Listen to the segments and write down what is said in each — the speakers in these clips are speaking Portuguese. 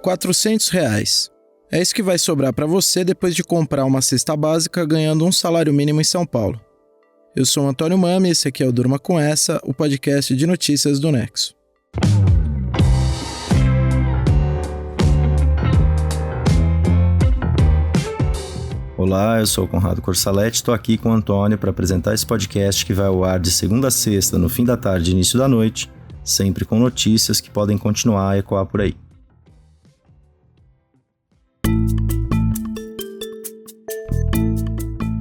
R$400. É isso que vai sobrar para você depois de comprar uma cesta básica ganhando um salário mínimo em São Paulo. Eu sou o Antônio Mami e esse aqui é o Durma Com Essa, o podcast de notícias do Nexo. Olá, eu sou o Conrado Corsaletti, estou aqui com o Antônio para apresentar esse podcast que vai ao ar de segunda a sexta, no fim da tarde e início da noite, sempre com notícias que podem continuar a ecoar por aí.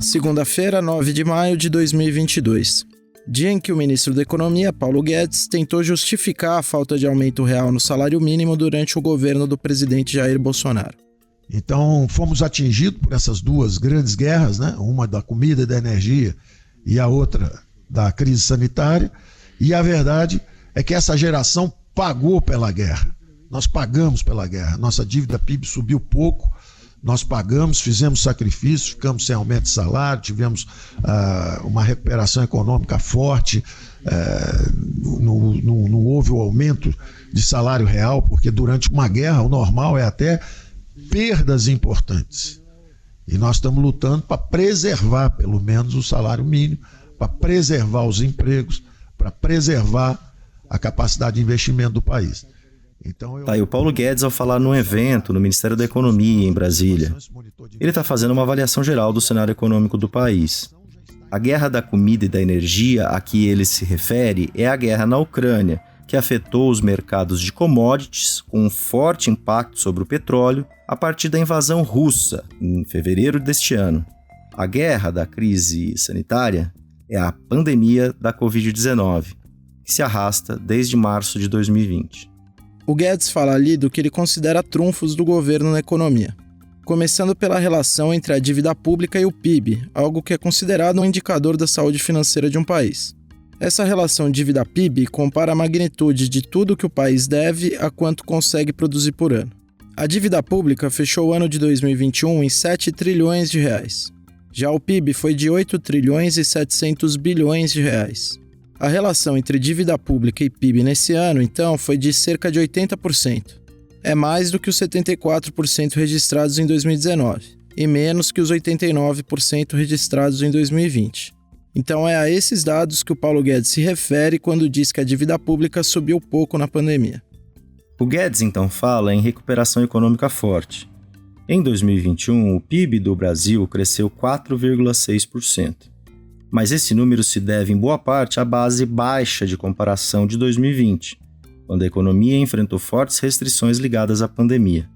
Segunda-feira, 9 de maio de 2022. Dia em que o ministro da Economia, Paulo Guedes, tentou justificar a falta de aumento real no salário mínimo durante o governo do presidente Jair Bolsonaro. Então, fomos atingidos por essas duas grandes guerras, né? Uma da comida e da energia e a outra da crise sanitária. E a verdade é que essa geração pagou pela guerra. Nós pagamos pela guerra. Nossa dívida PIB subiu pouco. Nós pagamos, fizemos sacrifícios, ficamos sem aumento de salário, tivemos uma recuperação econômica forte, não houve o aumento de salário real, porque durante uma guerra o normal é até perdas importantes. E nós estamos lutando para preservar pelo menos o salário mínimo, para preservar os empregos, para preservar a capacidade de investimento do país. Tá aí o Paulo Guedes ao falar num evento no Ministério da Economia em Brasília. Ele está fazendo uma avaliação geral do cenário econômico do país. A guerra da comida e da energia a que ele se refere é a guerra na Ucrânia, que afetou os mercados de commodities com um forte impacto sobre o petróleo a partir da invasão russa em fevereiro deste ano. A guerra da crise sanitária é a pandemia da Covid-19, que se arrasta desde março de 2020. O Guedes fala ali do que ele considera trunfos do governo na economia, começando pela relação entre a dívida pública e o PIB, algo que é considerado um indicador da saúde financeira de um país. Essa relação dívida-PIB compara a magnitude de tudo que o país deve a quanto consegue produzir por ano. A dívida pública fechou o ano de 2021 em 7 trilhões de reais. Já o PIB foi de 8 trilhões e 700 bilhões de reais. A relação entre dívida pública e PIB nesse ano, então, foi de cerca de 80%. É mais do que os 74% registrados em 2019 e menos que os 89% registrados em 2020. Então é a esses dados que o Paulo Guedes se refere quando diz que a dívida pública subiu pouco na pandemia. O Guedes então fala em recuperação econômica forte. Em 2021, o PIB do Brasil cresceu 4,6%. Mas esse número se deve em boa parte à base baixa de comparação de 2020, quando a economia enfrentou fortes restrições ligadas à pandemia.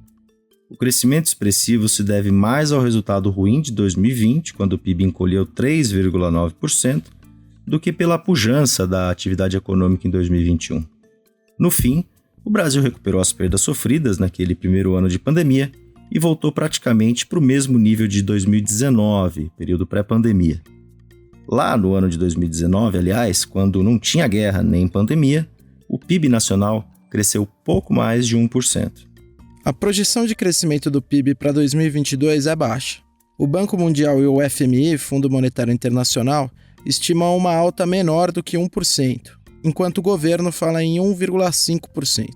O crescimento expressivo se deve mais ao resultado ruim de 2020, quando o PIB encolheu 3,9%, do que pela pujança da atividade econômica em 2021. No fim, o Brasil recuperou as perdas sofridas naquele primeiro ano de pandemia e voltou praticamente para o mesmo nível de 2019, período pré-pandemia. Lá no ano de 2019, aliás, quando não tinha guerra nem pandemia, o PIB nacional cresceu pouco mais de 1%. A projeção de crescimento do PIB para 2022 é baixa. O Banco Mundial e o FMI, Fundo Monetário Internacional, estimam uma alta menor do que 1%, enquanto o governo fala em 1,5%.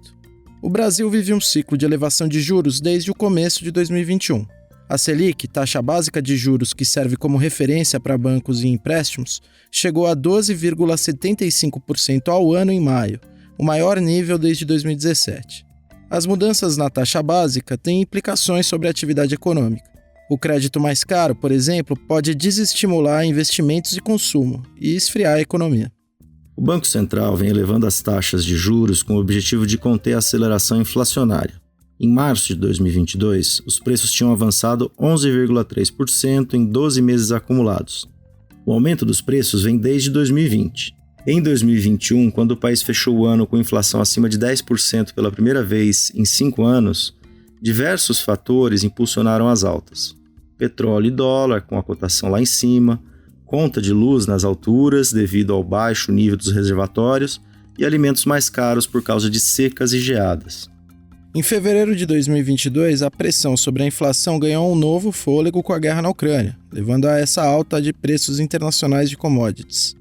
O Brasil vive um ciclo de elevação de juros desde o começo de 2021. A Selic, taxa básica de juros que serve como referência para bancos e empréstimos, chegou a 12,75% ao ano em maio, o maior nível desde 2017. As mudanças na taxa básica têm implicações sobre a atividade econômica. O crédito mais caro, por exemplo, pode desestimular investimentos e consumo e esfriar a economia. O Banco Central vem elevando as taxas de juros com o objetivo de conter a aceleração inflacionária. Em março de 2022, os preços tinham avançado 11,3% em 12 meses acumulados. O aumento dos preços vem desde 2020. Em 2021, quando o país fechou o ano com inflação acima de 10% pela primeira vez em 5 anos, diversos fatores impulsionaram as altas. Petróleo e dólar, com a cotação lá em cima, conta de luz nas alturas devido ao baixo nível dos reservatórios e alimentos mais caros por causa de secas e geadas. Em fevereiro de 2022, a pressão sobre a inflação ganhou um novo fôlego com a guerra na Ucrânia, levando a essa alta de preços internacionais de commodities.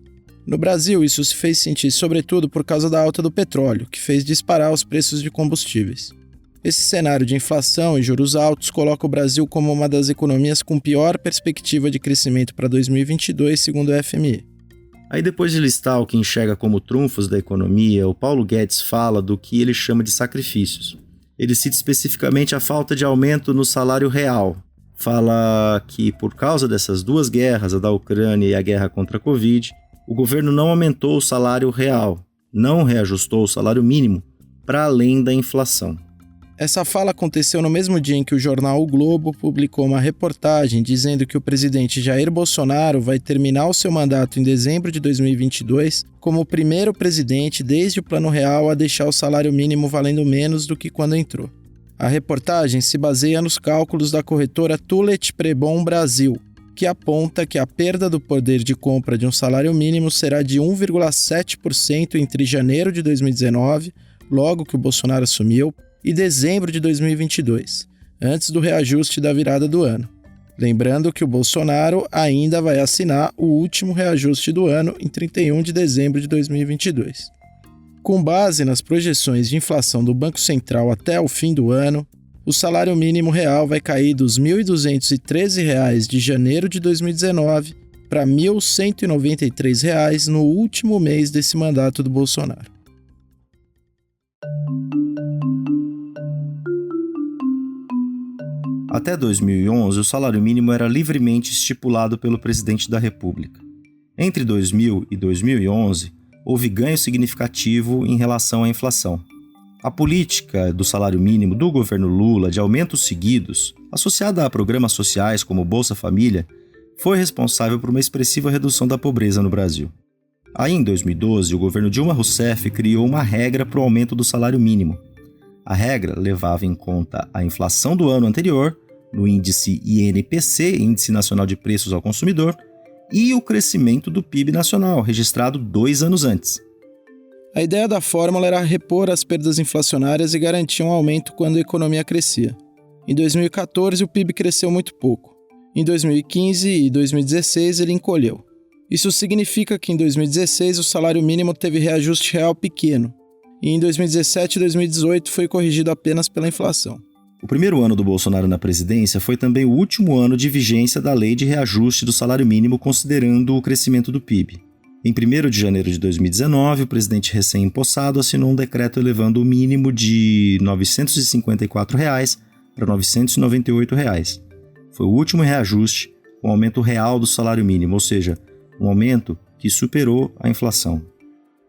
No Brasil, isso se fez sentir sobretudo por causa da alta do petróleo, que fez disparar os preços de combustíveis. Esse cenário de inflação e juros altos coloca o Brasil como uma das economias com pior perspectiva de crescimento para 2022, segundo o FMI. Aí depois de listar o que enxerga como trunfos da economia, o Paulo Guedes fala do que ele chama de sacrifícios. Ele cita especificamente a falta de aumento no salário real. Fala que por causa dessas duas guerras, a da Ucrânia e a guerra contra a Covid, o governo não aumentou o salário real, não reajustou o salário mínimo para além da inflação. Essa fala aconteceu no mesmo dia em que o jornal O Globo publicou uma reportagem dizendo que o presidente Jair Bolsonaro vai terminar o seu mandato em dezembro de 2022 como o primeiro presidente desde o Plano Real a deixar o salário mínimo valendo menos do que quando entrou. A reportagem se baseia nos cálculos da corretora Tulet Prebon Brasil, que aponta que a perda do poder de compra de um salário mínimo será de 1,7% entre janeiro de 2019, logo que o Bolsonaro assumiu, e dezembro de 2022, antes do reajuste da virada do ano. Lembrando que o Bolsonaro ainda vai assinar o último reajuste do ano em 31 de dezembro de 2022. Com base nas projeções de inflação do Banco Central até o fim do ano, o salário mínimo real vai cair dos R$ 1.213 de janeiro de 2019 para R$ 1.193 no último mês desse mandato do Bolsonaro. Até 2011, o salário mínimo era livremente estipulado pelo presidente da República. Entre 2000 e 2011, houve ganho significativo em relação à inflação. A política do salário mínimo do governo Lula de aumentos seguidos, associada a programas sociais como Bolsa Família, foi responsável por uma expressiva redução da pobreza no Brasil. Aí, em 2012, o governo Dilma Rousseff criou uma regra para o aumento do salário mínimo. A regra levava em conta a inflação do ano anterior, no índice INPC, Índice Nacional de Preços ao Consumidor, e o crescimento do PIB nacional, registrado 2 anos antes. A ideia da fórmula era repor as perdas inflacionárias e garantir um aumento quando a economia crescia. Em 2014, o PIB cresceu muito pouco. Em 2015 e 2016, ele encolheu. Isso significa que em 2016 o salário mínimo teve reajuste real pequeno, e em 2017 e 2018 foi corrigido apenas pela inflação. O primeiro ano do Bolsonaro na presidência foi também o último ano de vigência da lei de reajuste do salário mínimo, considerando o crescimento do PIB. Em 1º de janeiro de 2019, o presidente recém-empossado assinou um decreto elevando o mínimo de R$ 954 para R$ 998. Foi o último reajuste, com aumento real do salário mínimo, ou seja, um aumento que superou a inflação.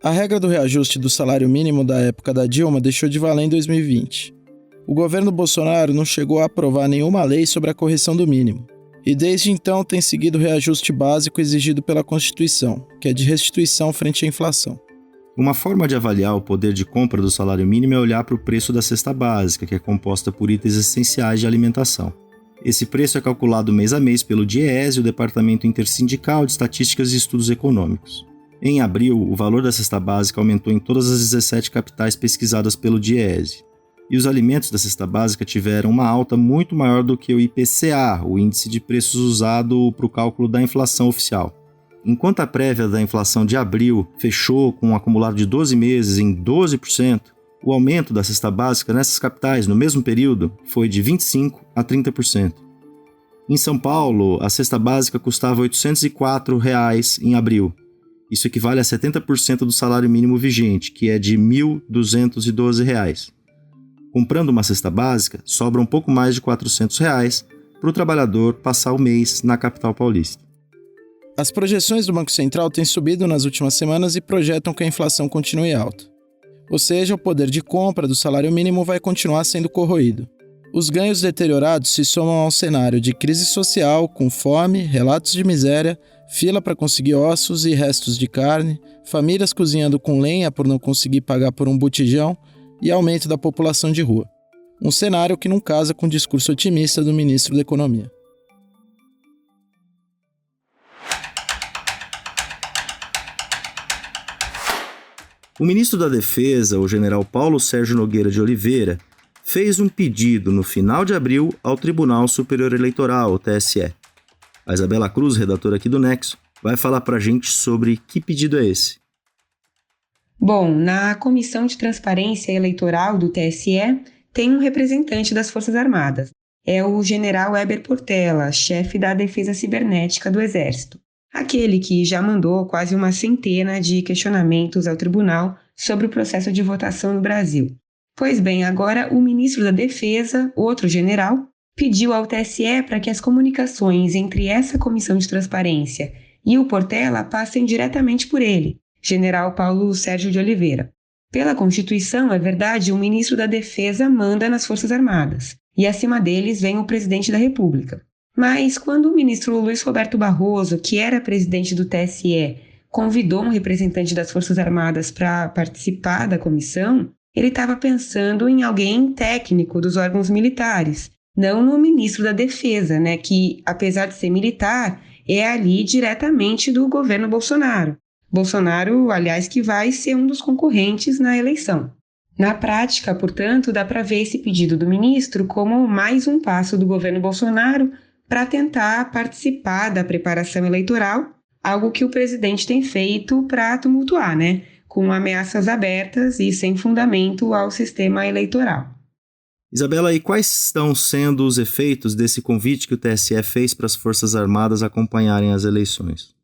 A regra do reajuste do salário mínimo da época da Dilma deixou de valer em 2020. O governo Bolsonaro não chegou a aprovar nenhuma lei sobre a correção do mínimo, e desde então tem seguido o reajuste básico exigido pela Constituição, que é de restituição frente à inflação. Uma forma de avaliar o poder de compra do salário mínimo é olhar para o preço da cesta básica, que é composta por itens essenciais de alimentação. Esse preço é calculado mês a mês pelo DIEESE, o Departamento Intersindical de Estatísticas e Estudos Econômicos. Em abril, o valor da cesta básica aumentou em todas as 17 capitais pesquisadas pelo DIEESE. E os alimentos da cesta básica tiveram uma alta muito maior do que o IPCA, o índice de preços usado para o cálculo da inflação oficial. Enquanto a prévia da inflação de abril fechou com um acumulado de 12 meses em 12%, o aumento da cesta básica nessas capitais no mesmo período foi de 25% a 30%. Em São Paulo, a cesta básica custava R$ 804 em abril. Isso equivale a 70% do salário mínimo vigente, que é de R$ 1.212. Comprando uma cesta básica, sobra um pouco mais de R$ 400 para o trabalhador passar o mês na capital paulista. As projeções do Banco Central têm subido nas últimas semanas e projetam que a inflação continue alta. Ou seja, o poder de compra do salário mínimo vai continuar sendo corroído. Os ganhos deteriorados se somam ao cenário de crise social, com fome, relatos de miséria, fila para conseguir ossos e restos de carne, famílias cozinhando com lenha por não conseguir pagar por um botijão e aumento da população de rua. Um cenário que não casa com o discurso otimista do ministro da Economia. O ministro da Defesa, o general Paulo Sérgio Nogueira de Oliveira, fez um pedido no final de abril ao Tribunal Superior Eleitoral, o TSE. A Isabela Cruz, redatora aqui do Nexo, vai falar pra gente sobre que pedido é esse. Bom, na Comissão de Transparência Eleitoral do TSE, tem um representante das Forças Armadas. É o general Heber Portela, chefe da Defesa Cibernética do Exército. Aquele que já mandou quase uma centena de questionamentos ao tribunal sobre o processo de votação no Brasil. Pois bem, agora o ministro da Defesa, outro general, pediu ao TSE para que as comunicações entre essa comissão de transparência e o Portela passem diretamente por ele, general Paulo Sérgio de Oliveira. Pela Constituição, é verdade, o ministro da Defesa manda nas Forças Armadas, e acima deles vem o presidente da República. Mas quando o ministro Luiz Roberto Barroso, que era presidente do TSE, convidou um representante das Forças Armadas para participar da comissão, ele estava pensando em alguém técnico dos órgãos militares, não no ministro da Defesa, né, que, apesar de ser militar, é ali diretamente do governo Bolsonaro. Bolsonaro, aliás, que vai ser um dos concorrentes na eleição. Na prática, portanto, dá para ver esse pedido do ministro como mais um passo do governo Bolsonaro para tentar participar da preparação eleitoral, algo que o presidente tem feito para tumultuar, né? Com ameaças abertas e sem fundamento ao sistema eleitoral. Isabela, e quais estão sendo os efeitos desse convite que o TSE fez para as Forças Armadas acompanharem as eleições?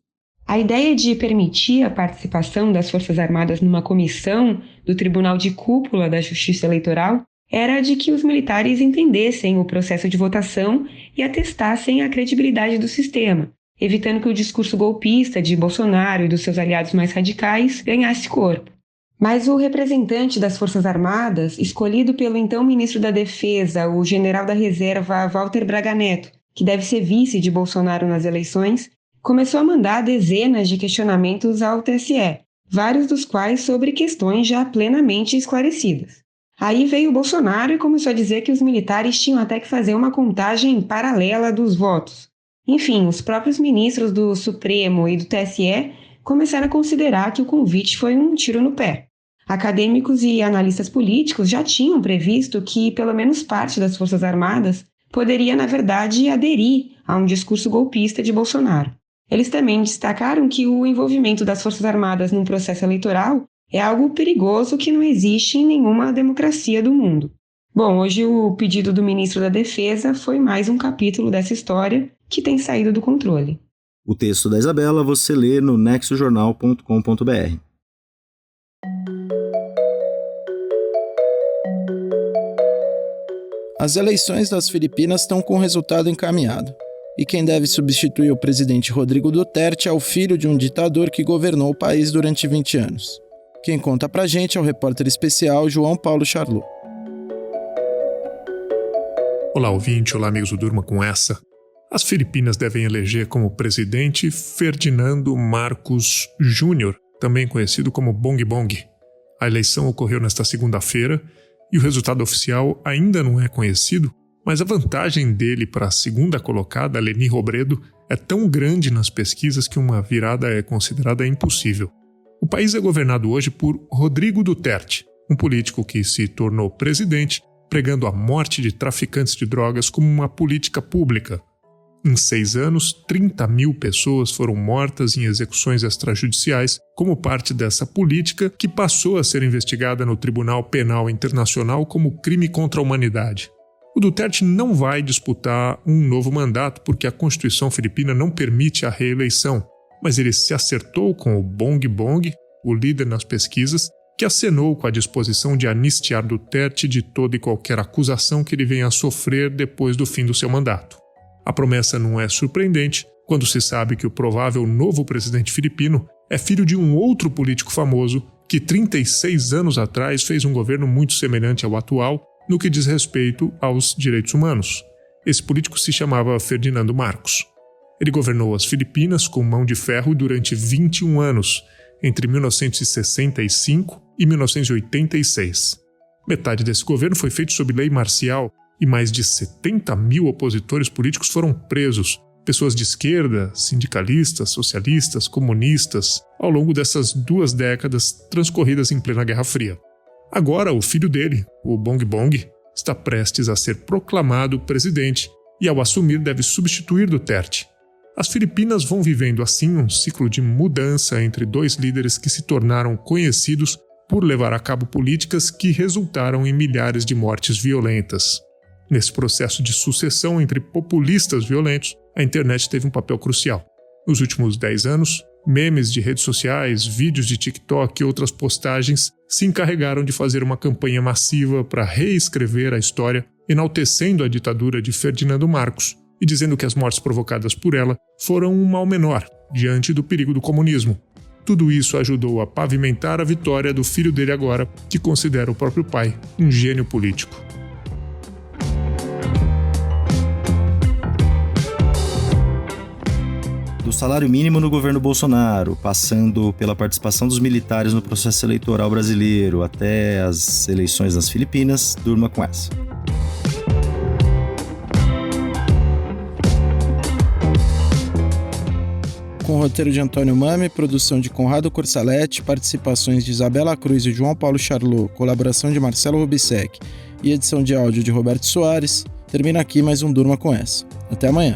A ideia de permitir a participação das Forças Armadas numa comissão do Tribunal de Cúpula da Justiça Eleitoral era de que os militares entendessem o processo de votação e atestassem a credibilidade do sistema, evitando que o discurso golpista de Bolsonaro e dos seus aliados mais radicais ganhasse corpo. Mas o representante das Forças Armadas, escolhido pelo então ministro da Defesa, o general da Reserva Walter Braga Neto, que deve ser vice de Bolsonaro nas eleições, começou a mandar dezenas de questionamentos ao TSE, vários dos quais sobre questões já plenamente esclarecidas. Aí veio o Bolsonaro e começou a dizer que os militares tinham até que fazer uma contagem paralela dos votos. Enfim, os próprios ministros do Supremo e do TSE começaram a considerar que o convite foi um tiro no pé. Acadêmicos e analistas políticos já tinham previsto que pelo menos parte das Forças Armadas poderia, na verdade, aderir a um discurso golpista de Bolsonaro. Eles também destacaram que o envolvimento das Forças Armadas num processo eleitoral é algo perigoso que não existe em nenhuma democracia do mundo. Bom, hoje o pedido do ministro da Defesa foi mais um capítulo dessa história que tem saído do controle. O texto da Isabela você lê no nexojornal.com.br. As eleições das Filipinas estão com o resultado encaminhado. E quem deve substituir o presidente Rodrigo Duterte é o filho de um ditador que governou o país durante 20 anos. Quem conta pra gente é o repórter especial João Paulo Charlot. Olá, ouvinte, olá, amigos do Durma com essa. As Filipinas devem eleger como presidente Ferdinando Marcos Júnior, também conhecido como Bong Bong. A eleição ocorreu nesta segunda-feira e o resultado oficial ainda não é conhecido, mas a vantagem dele para a segunda colocada, Leni Robredo, é tão grande nas pesquisas que uma virada é considerada impossível. O país é governado hoje por Rodrigo Duterte, um político que se tornou presidente pregando a morte de traficantes de drogas como uma política pública. Em 6 anos, 30 mil pessoas foram mortas em execuções extrajudiciais como parte dessa política que passou a ser investigada no Tribunal Penal Internacional como crime contra a humanidade. O Duterte não vai disputar um novo mandato porque a Constituição filipina não permite a reeleição, mas ele se acertou com o Bong Bong, o líder nas pesquisas, que acenou com a disposição de anistiar Duterte de toda e qualquer acusação que ele venha a sofrer depois do fim do seu mandato. A promessa não é surpreendente quando se sabe que o provável novo presidente filipino é filho de um outro político famoso que 36 anos atrás fez um governo muito semelhante ao atual no que diz respeito aos direitos humanos. Esse político se chamava Ferdinando Marcos. Ele governou as Filipinas com mão de ferro durante 21 anos, entre 1965 e 1986. Metade desse governo foi feito sob lei marcial e mais de 70 mil opositores políticos foram presos, pessoas de esquerda, sindicalistas, socialistas, comunistas, ao longo dessas 2 décadas transcorridas em plena Guerra Fria. Agora, o filho dele, o Bong Bong, está prestes a ser proclamado presidente e, ao assumir, deve substituir Duterte. As Filipinas vão vivendo assim um ciclo de mudança entre 2 líderes que se tornaram conhecidos por levar a cabo políticas que resultaram em milhares de mortes violentas. Nesse processo de sucessão entre populistas violentos, a internet teve um papel crucial. Nos últimos 10 anos, memes de redes sociais, vídeos de TikTok e outras postagens se encarregaram de fazer uma campanha massiva para reescrever a história, enaltecendo a ditadura de Ferdinando Marcos e dizendo que as mortes provocadas por ela foram um mal menor diante do perigo do comunismo. Tudo isso ajudou a pavimentar a vitória do filho dele agora, que considera o próprio pai um gênio político. Do salário mínimo no governo Bolsonaro, passando pela participação dos militares no processo eleitoral brasileiro, até as eleições nas Filipinas, durma com essa. Com o roteiro de Antônio Mami, produção de Conrado Corsaletti, participações de Isabela Cruz e João Paulo Charlot, colaboração de Marcelo Rubissec e edição de áudio de Roberto Soares, termina aqui mais um Durma com essa. Até amanhã.